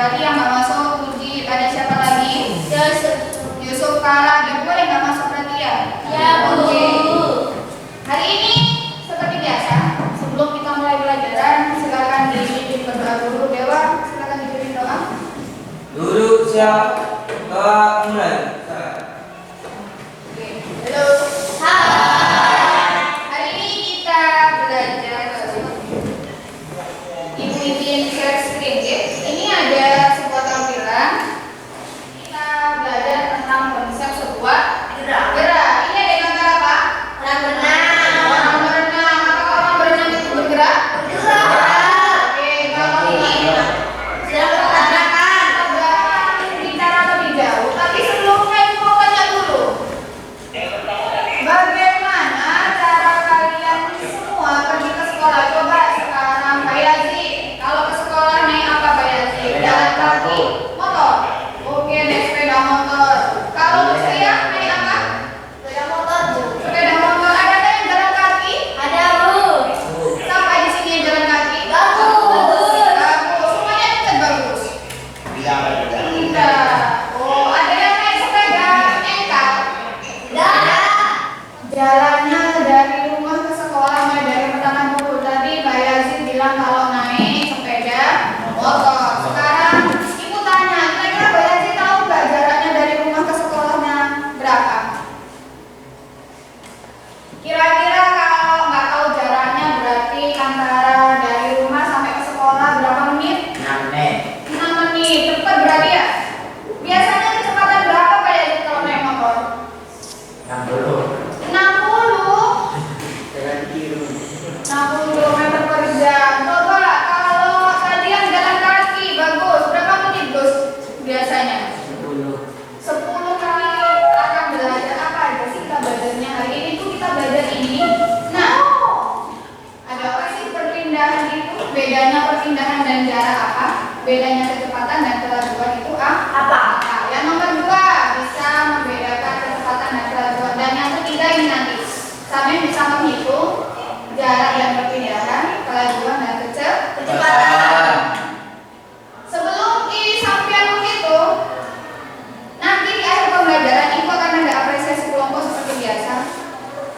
berarti yang nggak masuk Mujib. Ada siapa lagi? Yusuf kalah. Dan gue yang nggak masuk berarti ya? Ya, Bu. Oke. Hari ini seperti biasa, sebelum kita mulai pelajaran, silakan dipimpin berdoa dulu. Dewa, silakan dipimpin doa. Duduk siap, doa mulai. Oke. Halo. Hai. Hari ini kita belajar. Ibu izin share screen ya. Ini ada sebuah tampilan. Kita belajar tentang konsep sebuah gerak. Ini ada gambar apa? Orang berenang. Orang berenang. Apakah orang berenang itu bergerak? Oke, kalau ini Sedang bertabrakan. tabrakan bicara lebih jauh. Tapi sebelumnya ibu mau tanya dulu. Bagaimana cara kalian semua pergi ke sekolah? Coba sekarang Pak Yazi. Kalau ke sekolah naik apa Pak Yazi? Jalan kaki, motor. Oke, naik sepeda motor. Kalau untuk saya naik apa? Sepeda motor, Bu. Sepeda motor. Ada yang jalan kaki? Ada, Bu. Sampai di sini yang jalan kaki? Bagus. Bagus. Semuanya tetap bagus. Tidak. Oh, ada yang naik sepeda engkau? Tidak. Jalannya dari rumah ke sekolah mulai dari pertama dulu. Tadi Pak Yazid bilang kalau naik sepeda motor. Sekarang ibu tanya, kira-kira Pak Yazid tahu nggak jaraknya dari rumah ke sekolahnya berapa? Kira-kira kalau nggak tahu jaraknya berarti antara dari rumah sampai ke sekolah berapa menit? 6 menit. Cepat berarti ya? Biasanya kecepatan berapa Pak Yazid kalau naik motor? 60 km per jam. Coba kalau kalian jalan kaki bagus, berapa menit Gus? Biasanya 10 kali akan belajar apa aja sih kita belajarnya hari ini tuh kita belajar ini. Nah, ada apa sih perpindahan itu? Bedanya perpindahan dan jarak apa? Bedanya kecepatan dan kelajuan itu apa? Yang nomor 2 bisa membedakan kecepatan dan kelajuan. Dan yang ketiga ini nanti sampai bisa menghitung jarak dan perpindahan, kelajuan dan kecepatan. Sebelum ini sampai begitu, nanti di akhir pembelajaran ibu akan ada apresiasi kelompok seperti biasa.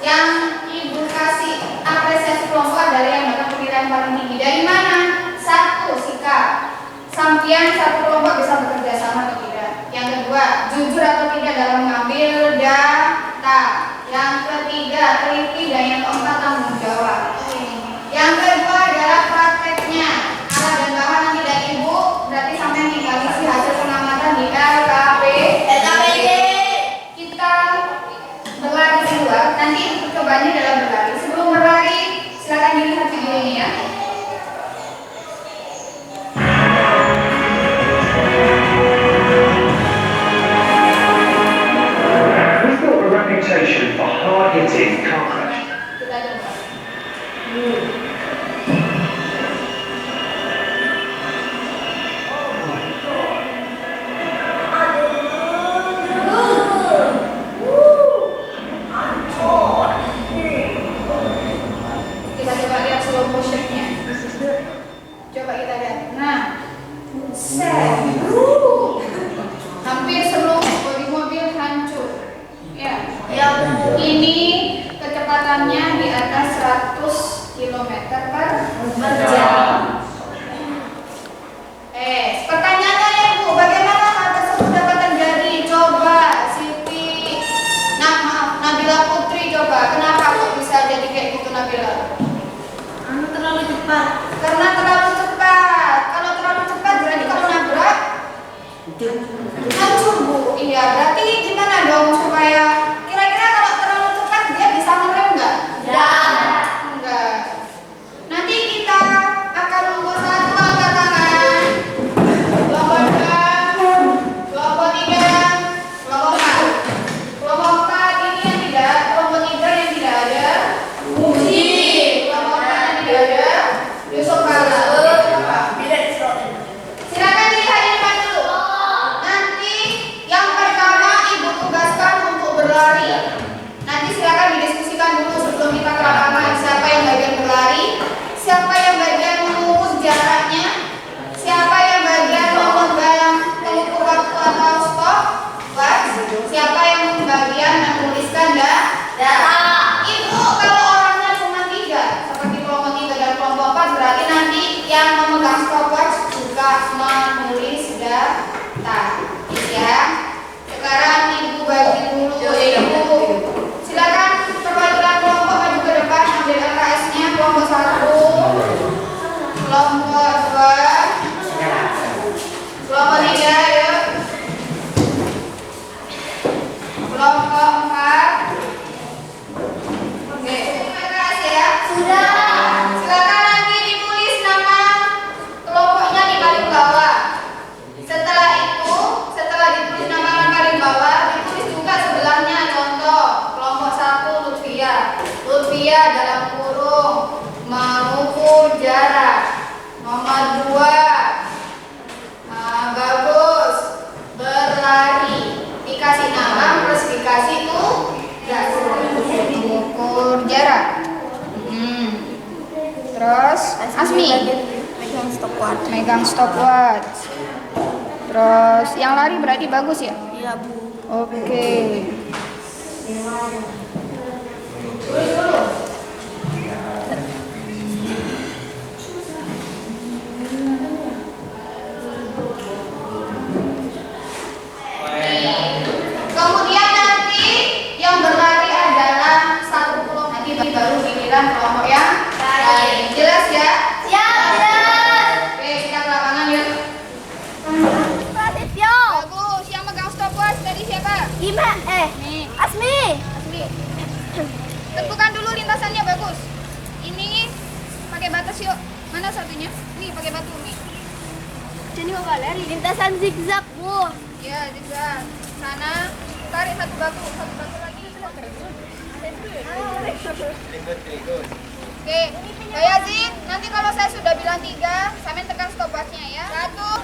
Yang ibu kasih apresiasi kelompok adalah yang dapat penilaian paling tinggi. Dari mana? 1, sikap. Sampian satu kelompok bisa bekerja sama atau tidak. Yang kedua, jujur atau tidak dalam mengambil data. Yang ketiga, teliti. Dan yang keempat, tanggung jawab. Yang kedua adalah prakteknya. Alat dan bahan nanti dari ibu, berarti sampai tinggal isi hasil pengamatan di LKPD. Kita berlari di luar. Nanti percobaannya adalah berlari. Sebelum berlari, silakan dilihat video ini ya. We've got a reputation for hard-hitting car crash. Kita coba. Kita coba lihat slow motionnya. Coba kita lihat. Nah, set. Hampir seluruh bodi mobil hancur. Ya. Ini kecepatannya di atas 100 km per jam. Pertanyaannya ya Bu, bagaimana hal tersebut dapat terjadi? Coba Siti, Nabila Putri coba. Kenapa kok bisa jadi kayak gitu Nabila? Terlalu cepat. Karena terlalu cepat. Kalau terlalu cepat berarti kalau nabrak hancur Bu. Iya, berarti gimana dong supaya kira-kira kalau terlalu cepat dia bisa ngerem nggak? Enggak. Nanti kita akan membuat satu angkat tangan. Kelompok 2, kelompok 3, kelompok 4. Kelompok 4 ini yang tidak, kelompok 3 yang tidak ada. Kelompok 4 yang tidak ada. menulis data. Ya. Sekarang Ibu bagi dulu. Ibu silakan perwakilan kelompok maju ke depan ambil LKS-nya. Kelompok 1, kelompok 2, kelompok 3, yuk. Kelompok 4. Oke, terima kasih ya. Sudah. Silakan nanti ditulis nama kelompoknya di paling bawah. Setelah itu, setelah ditulis nama yang paling bawah, ditulis juga sebelahnya. Contoh, kelompok 1 Lutfia. Lutfia dalam kurung mengukur jarak. Nomor 2 Bagus berlari. Dikasih nama plus dikasih tugas mengukur jarak. Terus Asmi Megang stopwatch. megang stopwatch. Terus yang lari berarti Bagus ya? Iya, Bu. Oke. Kemudian nanti yang berlari adalah 1 kelompok. Nanti baru giliran kelompok yang lain. Jelas ya? Siap. Oke, kita ke lapangan yuk. Prasetyo. Bagus, yang megang stopwatch tadi siapa? Nih, Asmi. Asmi. Tentukan dulu lintasannya. Bagus. Ini pakai batas yuk. Mana satunya? Nih, pakai batu nih. Jadi mau lari. Lintasan zigzag, Bu. Ya, juga. Sana tarik satu batu lagi. Oke, Pak Yazid, nanti kalau saya sudah bilang 3, sampai tekan stopwatchnya ya. 1,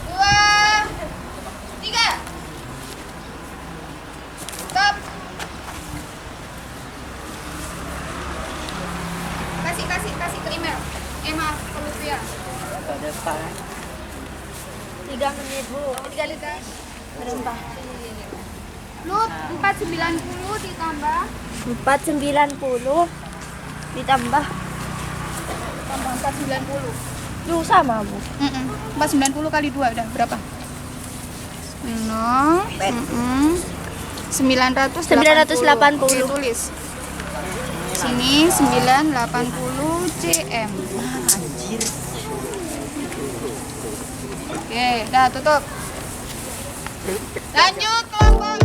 2, 3. Stop. Kasih ke email. Maaf, ke Lutfia. 3 menit, Bu. 3 liter. Berapa? Lut, 490 ditambah 490 ditambah tambah 490. lu sama, Bu. 490 kali 2 udah berapa? 980. Oke, tulis. Sini 980 cm. Oke, dah tutup. Lanjut kelompok.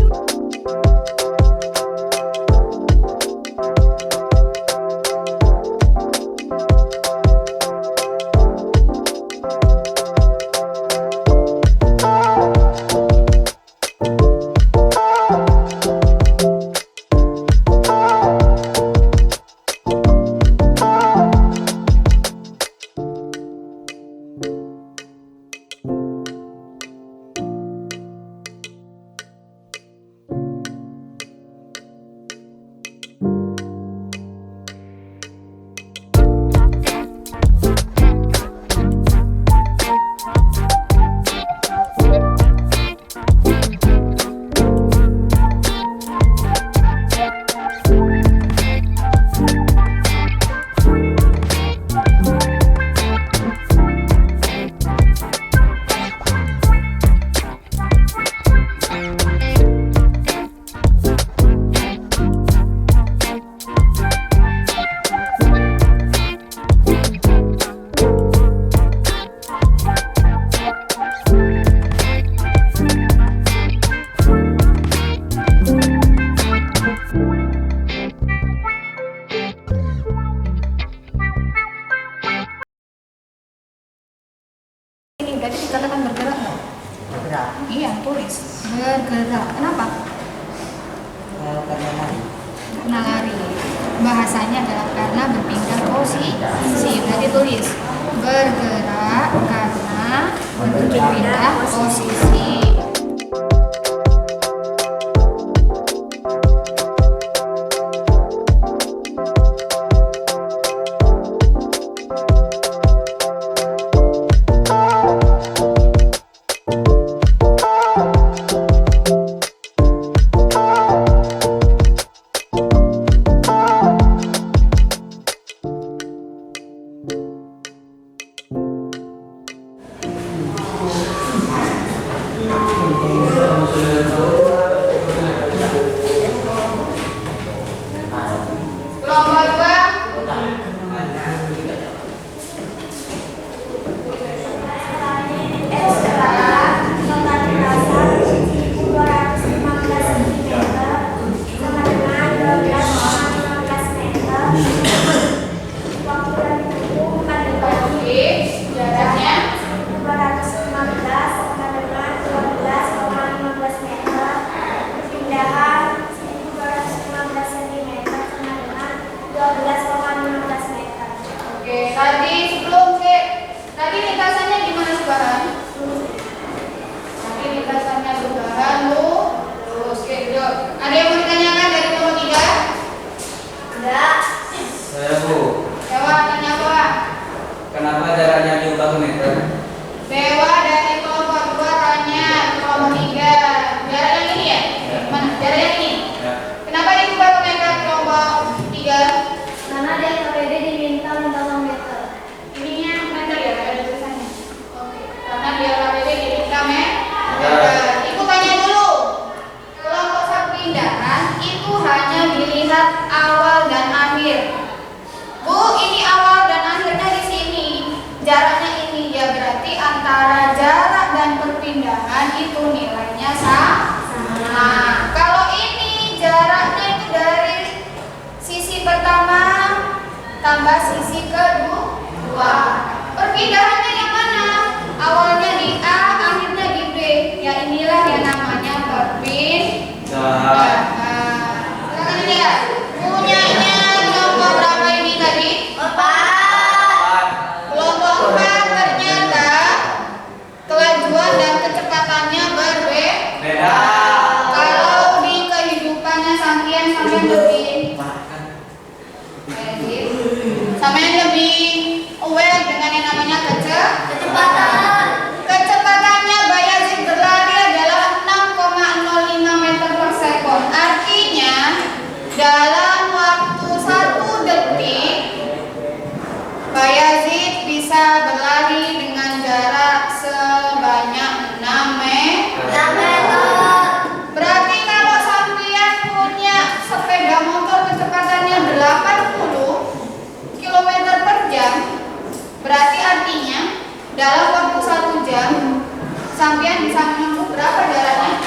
Berarti dikatakan bergerak nggak? Bergerak. Iya, tulis bergerak. Kenapa? Karena lari. Karena lari. Bahasanya adalah karena berpindah posisi. Berarti tulis bergerak karena berpindah posisi. Ada yang mau ditanyakan dari nomor 3? Enggak. Saya Bu, Dewa, tanya apa? kenapa jaraknya diubah ke meter? Dewa dari kelompok 2 tanya ke kelompok 3. Jarak yang ini ya? Ya. Mana? Jarak yang ini? Ya. Kenapa diubah ke meter kelompok 3? Karena di KPD diminta 5 meter. Ininya meter ya, ada tulisannya. Oke. Karena dia KPD diminta meter. Ibu tanya dulu. Kelompok perpindahan itu hanya dilihat awal dan akhir. Bu, ini awal dan akhirnya di sini. Jaraknya ini ya, berarti antara jarak dan perpindahan itu nilainya sama. Kalau ini jaraknya itu dari sisi pertama tambah sisi kedua. Perpindahannya yang mana? Awalnya di A, akhirnya di B. Ya inilah yang namanya perpindahan. Silakan dilihat. Punyanya kelompok berapa ini tadi? 4. Kelompok 4 ternyata kelajuan dan kecepatannya berbeda. Kalau di kehidupannya sampean lebih sampean lebih aware dengan yang namanya Kecepatan. kecepatannya Bayazid berlari adalah 6,05 meter per sekon. Artinya dalam waktu 1 detik Bayazid bisa berlari dengan jarak sebanyak 6 meter. Berarti kalau sampean punya sepeda motor kecepatannya 80 km per jam, berarti artinya dalam waktu 1 jam sampean bisa menempuh berapa jaraknya?